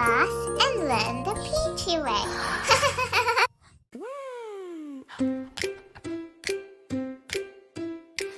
class and learn the peachy way.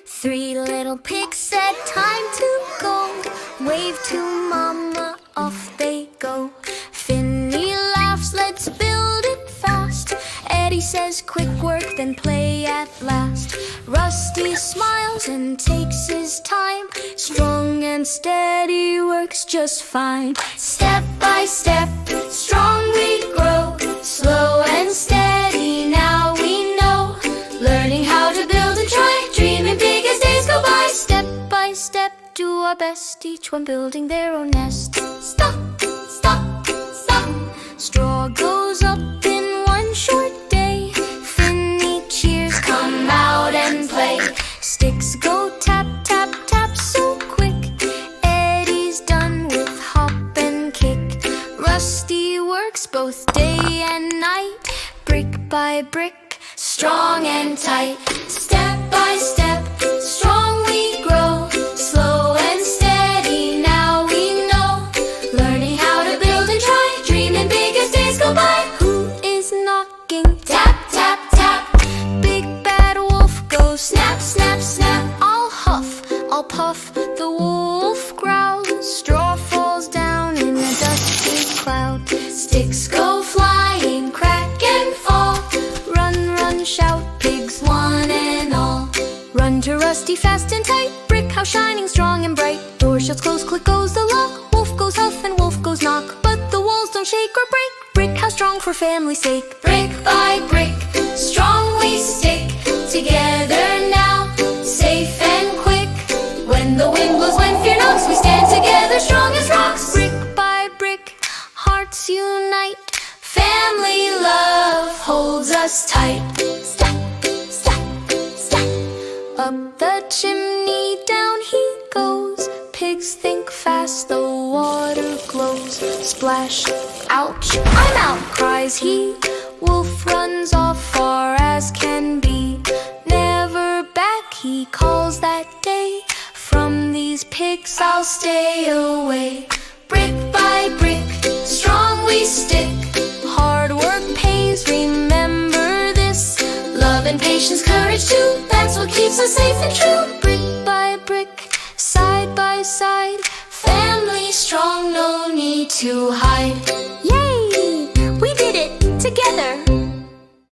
Three little pigs said time to go. Wave to mama, off they go. Finny laughs, let's build it fast. Eddie says quick work, then play at last. Rusty smiles and takes his time. Strong and steady works just fine. Step by step, strong we grow. Slow and steady, now we know. Learning how to build and try, dreaming big as days go by. Step by step, do our best, each one building their own nest. Stop, stop, stop. Straw goes up in one short day. Finny cheers, come out and play. Sticks go tap, tap, tap so quick. Eddie's done with hop and kick. Rusty works both day and night. Brick by brick, strong and tight. Step by step, strong we grow. Slow and steady, now we know. Learning how to build and try, dreaming big as days go by. Who is knocking? Tap, tap, tap. Big bad wolf goes snap, snap, snap. I'll huff, I'll puff, the wolf growls. Straw falls down in a dusty cloud. Sticks go flying, crack and fall. Run, run, shout, pigs one and all. Run to Rusty fast and tight. Brick house shining strong and bright. Door shuts close, click goes the lock. Wolf goes huff and wolf goes knock. But the walls don't shake or break. Brick house strong for family's sake. Brick by brick, strong we stick. Together now, safe and quick. When the wind blows, when fear knocks, we stand together strong as rocks. Brick by brick, hearts unite. Family love holds us tight. Step, step, step. Up the chimney, down he goes. Pigs think fast, the water glows. Splash, ouch, I'm out, cries he. Wolf runs off far as can be. Never back, he calls that day. From these pigs I'll stay away. Brick by brick, strong we stick. Hard work pays, remember this. Love and patience, courage too. That's what keeps us safe and true. Brick by brick, side by side. Family strong, no need to hide. Yeah!